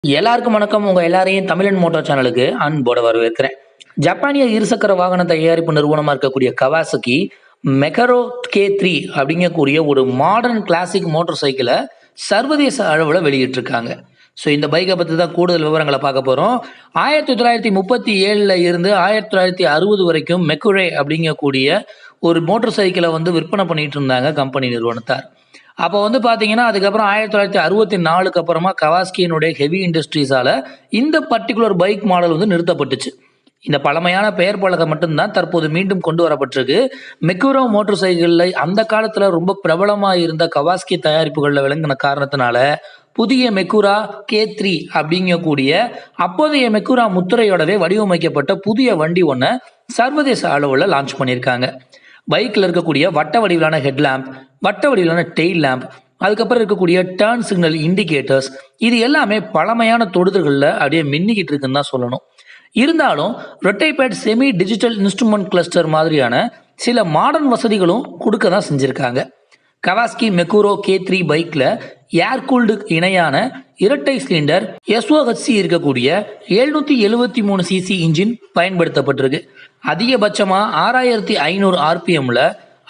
எல்லாருக்கும் வணக்கம். உங்க எல்லாரையும் தமிழன்மோட்டோ சேனலுக்கு அன்போட வரவேற்கிறேன். ஜப்பானிய இருசக்கர வாகன தயாரிப்பு நிறுவனமா இருக்கக்கூடிய கவாசகி மெகரோ K3 அப்படிங்கக்கூடிய ஒரு மாடர்ன் கிளாசிக் மோட்டார் சைக்கிளை சர்வதேச அளவில் வெளியிட்டிருக்காங்க. ஸோ இந்த பைக்கை பற்றி தான் கூடுதல் விவரங்களை பார்க்க போகிறோம். 1937 இருந்து 1960 வரைக்கும் மெக்குரே அப்படிங்கக்கூடிய ஒரு மோட்டார் சைக்கிளை விற்பனை பண்ணிட்டு இருந்தாங்க கம்பெனி நிறுவனத்தார். அப்போ பார்த்தீங்கன்னா அதுக்கப்புறம் 1964க்கு அப்புறமா கவாஸ்கியினுடைய ஹெவி இண்டஸ்ட்ரீஸால் இந்த பர்டிகுலர் பைக் மாடல் நிறுத்தப்பட்டுச்சு. இந்த பழமையான பெயர் பலகை மட்டும்தான் தற்போது மீண்டும் கொண்டு வரப்பட்டிருக்கு. மெக்குரோ மோட்டார் சைக்கிளில் அந்த காலத்தில் ரொம்ப பிரபலமாக இருந்த கவாஸ்கி தயாரிப்புகளில் விளங்கின காரணத்தினால புதிய மெக்குரா K3 அப்படிங்கக்கூடிய அப்போதைய மெக்குரா முத்திரையோடவே வடிவமைக்கப்பட்ட புதிய வண்டி ஒன்றை சர்வதேச அளவில் லான்ச் பண்ணியிருக்காங்க. பைக்கில் இருக்கக்கூடிய வட்ட வடிவிலான ஹெட்லாம்ப், வட்ட வடிவிலான டெயில் லேம்ப், அதுக்கப்புறம் இருக்கக்கூடிய டர்ன் சிக்னல் இண்டிகேட்டர்ஸ், இது எல்லாமே பழமையான தொடுதல்களில் அப்படியே மின்னிக்கிட்டு இருக்குன்னு தான் சொல்லணும். இருந்தாலும் ரொட்டைபேட் செமி டிஜிட்டல் இன்ஸ்ட்ருமெண்ட் கிளஸ்டர் மாதிரியான சில மாடர்ன் வசதிகளும் கொடுக்க தான் செஞ்சுருக்காங்க. கவாஸ்கி மெக்குரோ K3 பைக்கில் ஏர் கூல்டு இணையான இரட்டை சிலிண்டர் SOHC இருக்கக்கூடிய 773 cc இன்ஜின் பயன்படுத்தப்பட்டிருக்கு. அதிகபட்சமாக 6500 RPMல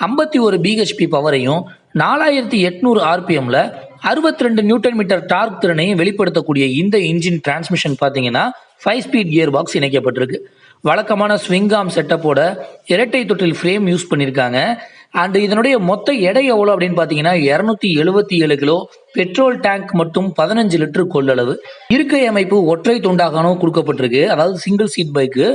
51 BHP பவரையும் 4800 RPMல 62 நியூட்டன் மீட்டர் டார்க் திறனையும் வெளிப்படுத்தக்கூடிய இந்த இன்ஜின் டிரான்ஸ்மிஷன் பார்த்தீங்கன்னா 5 ஸ்பீட் கியர் பாக்ஸ் இணைக்கப்பட்டிருக்கு. வழக்கமான ஸ்விங்காம் செட்டப்போட இரட்டை தொட்டில் ஃப்ரேம் யூஸ் பண்ணியிருக்காங்க. அண்ட் இதனுடைய மொத்த எடை எவ்வளோ அப்படின்னு பார்த்தீங்கன்னா 277 கிலோ. பெட்ரோல் டேங்க் மட்டும் 15 லிட்டர் கொள்ளளவு. இருக்கை அமைப்பு ஒற்றை துண்டாகவும் கொடுக்கப்பட்டிருக்கு. அதாவது சிங்கிள் சீட் பைக்கு.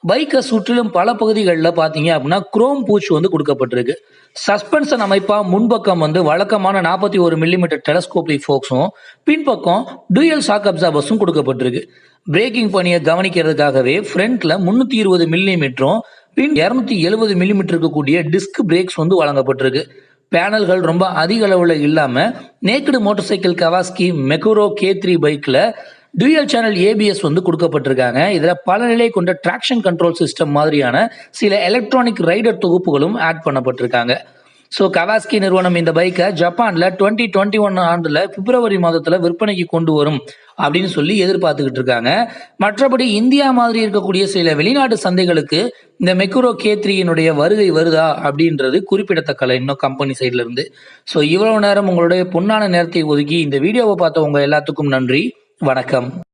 பைக்கை சுற்றிலும் பல பகுதிகளில் பார்த்தீங்க அப்படின்னா குரோம் பூச் கொடுக்கப்பட்டிருக்கு. சஸ்பென்ஷன் அமைப்பா முன்பக்கம் வழக்கமான 41 மில்லிமீட்டர் டெலஸ்கோபிக் ஃபோக்ஸும் பின்பக்கம் டூயல் ஷாக் அப்சார்பர்ஸும் கொடுக்கப்பட்டிருக்கு. பிரேக்கிங் பணியை கவனிக்கிறதுக்காகவே ஃப்ரண்ட்ல 320 மில்லிமீட்டரும் பின் 270 மில்லிமீட்டருக்கு கூடிய டிஸ்க் பிரேக்ஸ் வழங்கப்பட்டிருக்கு. பேனல்கள் ரொம்ப அதிக அளவில் இல்லாமல் naked motor cycle Kawasaki Meguro K3 பைக்கில் டூயல் சேனல் ABS கொடுக்கப்பட்டிருக்காங்க. இதில் பல நிலை கொண்ட டிராக்ஷன் கண்ட்ரோல் சிஸ்டம் மாதிரியான சில எலக்ட்ரானிக் ரைடர் தொகுப்புகளும் ஆட் பண்ணப்பட்டிருக்காங்க. ஸோ கவாஸ்கி நிறுவனம் இந்த பைக்கை ஜப்பானில் 2021 ஆண்டில் பிப்ரவரி மாதத்தில் விற்பனைக்கு கொண்டு வரும் அப்படின்னு சொல்லி எதிர்பார்த்துக்கிட்டு இருக்காங்க. மற்றபடி இந்தியா மாதிரி இருக்கக்கூடிய சில வெளிநாட்டு சந்தைகளுக்கு இந்த மெக்குரோ K3 வருகை வருதா அப்படின்றது குறிப்பிடத்தக்கல இன்னும் கம்பெனி சைட்ல இருந்து. ஸோ இவ்வளவு நேரம் உங்களுடைய பொன்னான நேரத்தை ஒதுக்கி இந்த வீடியோவை பார்த்த உங்க எல்லாத்துக்கும் நன்றி. வணக்கம்.